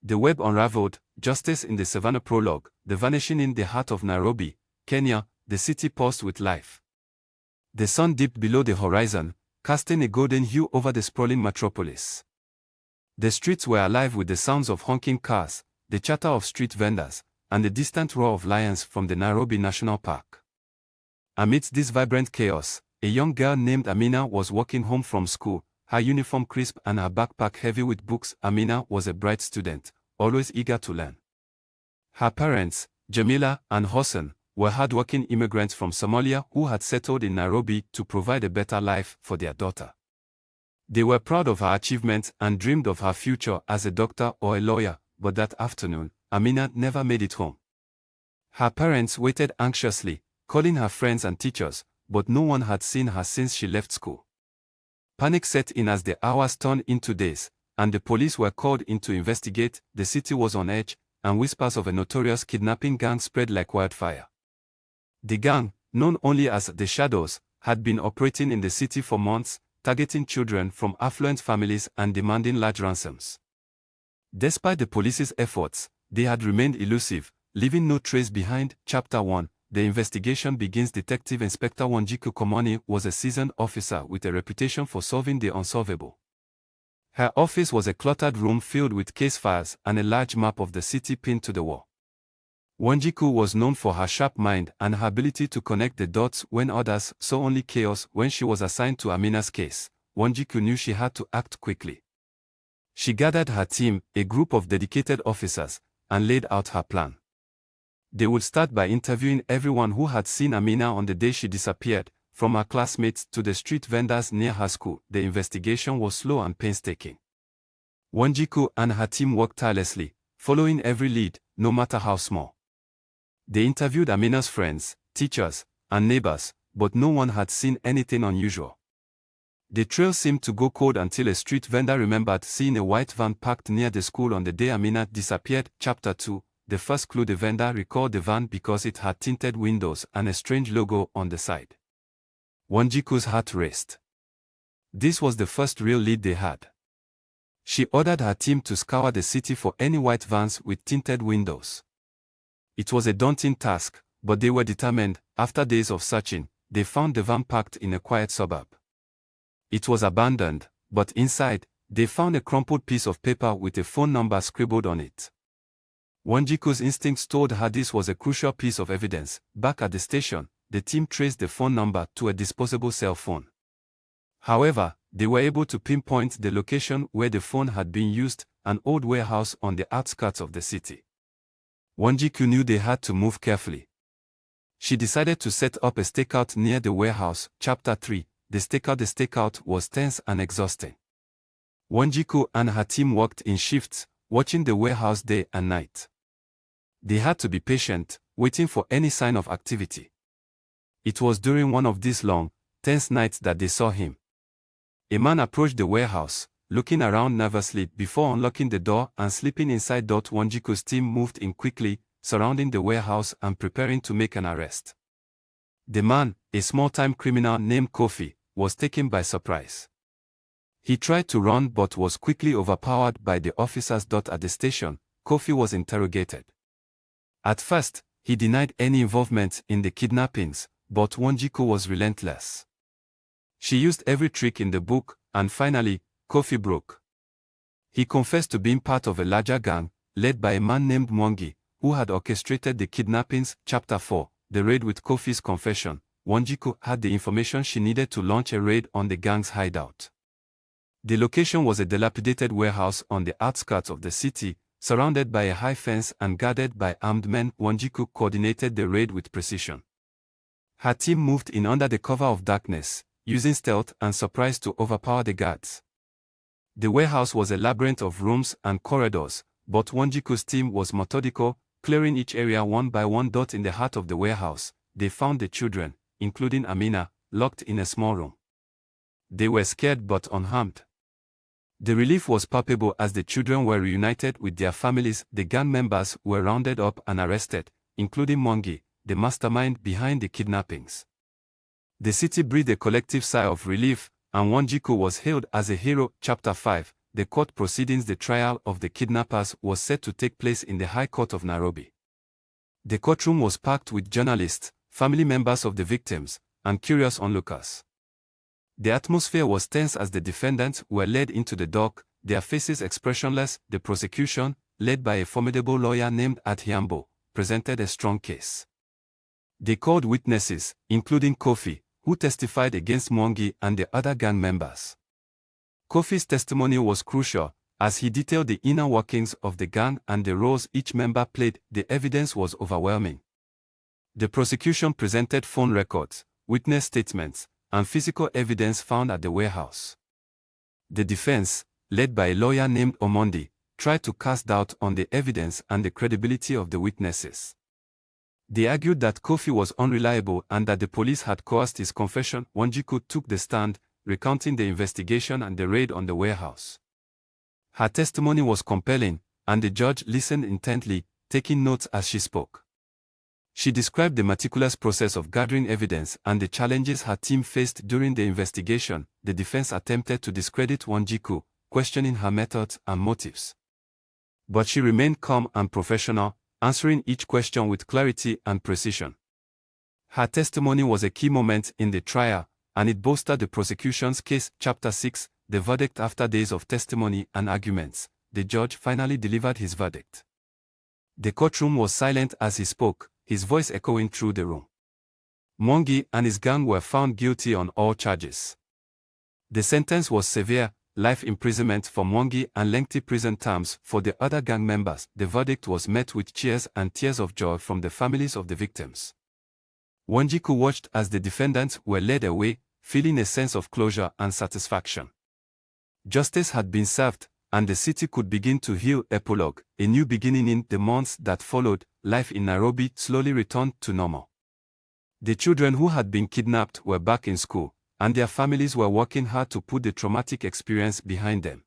The web unraveled, justice in the Savannah prologue, the vanishing in the heart of Nairobi, Kenya, the city pulsed with life. The sun dipped below the horizon, casting a golden hue over the sprawling metropolis. The streets were alive with the sounds of honking cars, the chatter of street vendors, and the distant roar of lions from the Nairobi National Park. Amidst this vibrant chaos, a young girl named Amina was walking home from school, her uniform crisp and her backpack heavy with books. Amina was a bright student, always eager to learn. Her parents, Jamila and Hossein, were hard-working immigrants from Somalia who had settled in Nairobi to provide a better life for their daughter. They were proud of her achievements and dreamed of her future as a doctor or a lawyer, but that afternoon, Amina never made it home. Her parents waited anxiously, calling her friends and teachers, but no one had seen her since she left school. Panic set in as the hours turned into days, and the police were called in to investigate. The city was on edge, and whispers of a notorious kidnapping gang spread like wildfire. The gang, known only as the Shadows, had been operating in the city for months, targeting children from affluent families and demanding large ransoms. Despite the police's efforts, they had remained elusive, leaving no trace behind. Chapter 1. The investigation begins. Detective Inspector Wanjiku Komoni was a seasoned officer with a reputation for solving the unsolvable. Her office was a cluttered room filled with case files and a large map of the city pinned to the wall. Wanjiku was known for her sharp mind and her ability to connect the dots when others saw only chaos. When she was assigned to Amina's case, Wanjiku knew she had to act quickly. She gathered her team, a group of dedicated officers, and laid out her plan. They would start by interviewing everyone who had seen Amina on the day she disappeared, from her classmates to the street vendors near her school. The investigation was slow and painstaking. Wanjiku and her team worked tirelessly, following every lead, no matter how small. They interviewed Amina's friends, teachers, and neighbors, but no one had seen anything unusual. The trail seemed to go cold until a street vendor remembered seeing a white van parked near the school on the day Amina disappeared. Chapter 2. The first clue. The vendor recalled the van because it had tinted windows and a strange logo on the side. Wanjiku's heart raced. This was the first real lead they had. She ordered her team to scour the city for any white vans with tinted windows. It was a daunting task, but they were determined. After days of searching, they found the van parked in a quiet suburb. It was abandoned, but inside, they found a crumpled piece of paper with a phone number scribbled on it. Wanjiku's instincts told her this was a crucial piece of evidence. Back at the station, the team traced the phone number to a disposable cell phone. However, they were able to pinpoint the location where the phone had been used, an old warehouse on the outskirts of the city. Wanjiku knew they had to move carefully. She decided to set up a stakeout near the warehouse. Chapter 3. The stakeout was tense and exhausting. Wanjiku and her team worked in shifts, watching the warehouse day and night. They had to be patient, waiting for any sign of activity. It was during one of these long, tense nights that they saw him. A man approached the warehouse, looking around nervously before unlocking the door and slipping inside. Wanjiku's team moved in quickly, surrounding the warehouse and preparing to make an arrest. The man, a small-time criminal named Kofi, was taken by surprise. He tried to run but was quickly overpowered by the officers. At the station, Kofi was interrogated. At first, he denied any involvement in the kidnappings, but Wanjiku was relentless. She used every trick in the book, and finally, Kofi broke. He confessed to being part of a larger gang, led by a man named Mwangi, who had orchestrated the kidnappings. Chapter 4. The raid. With Kofi's confession, Wanjiku had the information she needed to launch a raid on the gang's hideout. The location was a dilapidated warehouse on the outskirts of the city, surrounded by a high fence and guarded by armed men. Wanjiku coordinated the raid with precision. Her team moved in under the cover of darkness, using stealth and surprise to overpower the guards. The warehouse was a labyrinth of rooms and corridors, but Wanjiku's team was methodical, clearing each area one by one. In the heart of the warehouse, they found the children, including Amina, locked in a small room. They were scared but unharmed. The relief was palpable as the children were reunited with their families. The gang members were rounded up and arrested, including Mwangi, the mastermind behind the kidnappings. The city breathed a collective sigh of relief, and Wanjiku was hailed as a hero. Chapter 5. the court proceedings. The trial of the kidnappers was set to take place in the High Court of Nairobi. The courtroom was packed with journalists, family members of the victims, and curious onlookers. The atmosphere was tense as the defendants were led into the dock, their faces expressionless. The prosecution, led by a formidable lawyer named Adhiambo, presented a strong case. They called witnesses, including Kofi, who testified against Mwangi and the other gang members. Kofi's testimony was crucial, as he detailed the inner workings of the gang and the roles each member played. The evidence was overwhelming. The prosecution presented phone records, witness statements, and physical evidence found at the warehouse. The defense, led by a lawyer named Omondi, tried to cast doubt on the evidence and the credibility of the witnesses. They argued that Kofi was unreliable and that the police had coerced his confession. Wanjiku took the stand, recounting the investigation and the raid on the warehouse. Her testimony was compelling, and the judge listened intently, taking notes as she spoke. She described the meticulous process of gathering evidence and the challenges her team faced during the investigation. The defense attempted to discredit Wanjiku, questioning her methods and motives. But she remained calm and professional, answering each question with clarity and precision. Her testimony was a key moment in the trial, and it bolstered the prosecution's case. Chapter 6, the verdict. After days of testimony and arguments, the judge finally delivered his verdict. The courtroom was silent as he spoke, his voice echoing through the room. Mwangi and his gang were found guilty on all charges. The sentence was severe: life imprisonment for Mwangi and lengthy prison terms for the other gang members. The verdict was met with cheers and tears of joy from the families of the victims. Wanjiku watched as the defendants were led away, feeling a sense of closure and satisfaction. Justice had been served, and the city could begin to heal. Epilogue: a new beginning. In the months that followed, life in Nairobi slowly returned to normal. The children who had been kidnapped were back in school, and their families were working hard to put the traumatic experience behind them.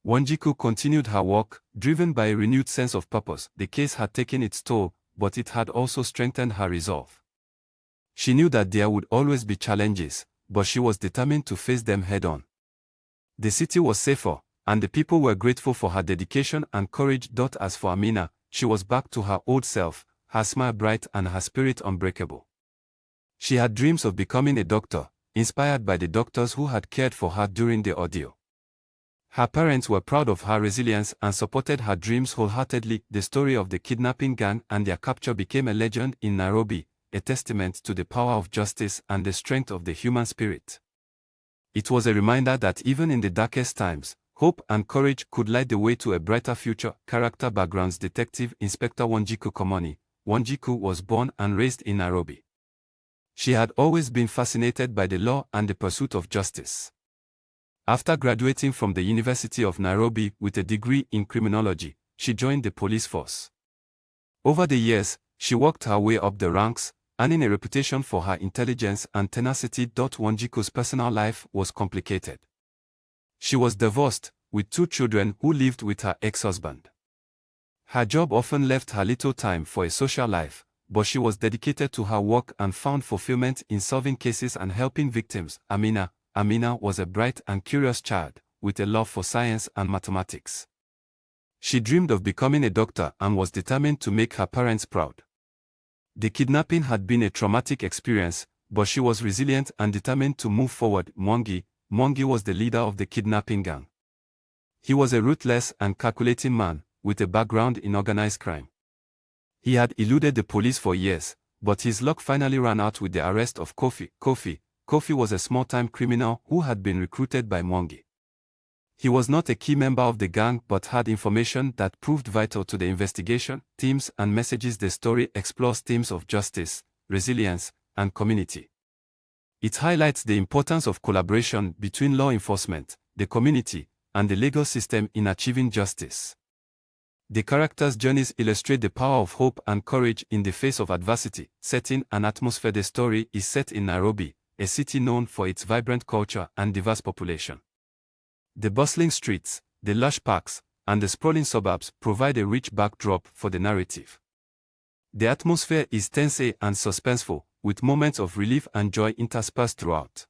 Wanjiku continued her work, driven by a renewed sense of purpose. The case had taken its toll, but it had also strengthened her resolve. She knew that there would always be challenges, but she was determined to face them head-on. The city was safer, and the people were grateful for her dedication and courage. As for Amina, she was back to her old self, her smile bright and her spirit unbreakable. She had dreams of becoming a doctor, inspired by the doctors who had cared for her during the ordeal. Her parents were proud of her resilience and supported her dreams wholeheartedly. The story of the kidnapping gang and their capture became a legend in Nairobi, a testament to the power of justice and the strength of the human spirit. It was a reminder that even in the darkest times, hope and courage could light the way to a brighter future. Character backgrounds: Detective Inspector Wanjiku Komoni. Wanjiku was born and raised in Nairobi. She had always been fascinated by the law and the pursuit of justice. After graduating from the University of Nairobi with a degree in criminology, she joined the police force. Over the years, she worked her way up the ranks, earning a reputation for her intelligence and tenacity. Wanjiku's personal life was complicated. She was divorced, with 2 children who lived with her ex-husband. Her job often left her little time for a social life, but she was dedicated to her work and found fulfillment in solving cases and helping victims. Amina was a bright and curious child, with a love for science and mathematics. She dreamed of becoming a doctor and was determined to make her parents proud. The kidnapping had been a traumatic experience, but she was resilient and determined to move forward. Mwangi was the leader of the kidnapping gang. He was a ruthless and calculating man, with a background in organized crime. He had eluded the police for years, but his luck finally ran out with the arrest of Kofi. Kofi was a small-time criminal who had been recruited by Mwangi. He was not a key member of the gang but had information that proved vital to the investigation, themes and messages. The story explores themes of justice, resilience, and community. It highlights the importance of collaboration between law enforcement, the community, and the legal system in achieving justice. The characters' journeys illustrate the power of hope and courage in the face of adversity. Setting and atmosphere: the story is set in Nairobi, a city known for its vibrant culture and diverse population. The bustling streets, the lush parks, and the sprawling suburbs provide a rich backdrop for the narrative. The atmosphere is tense and suspenseful, with moments of relief and joy interspersed throughout.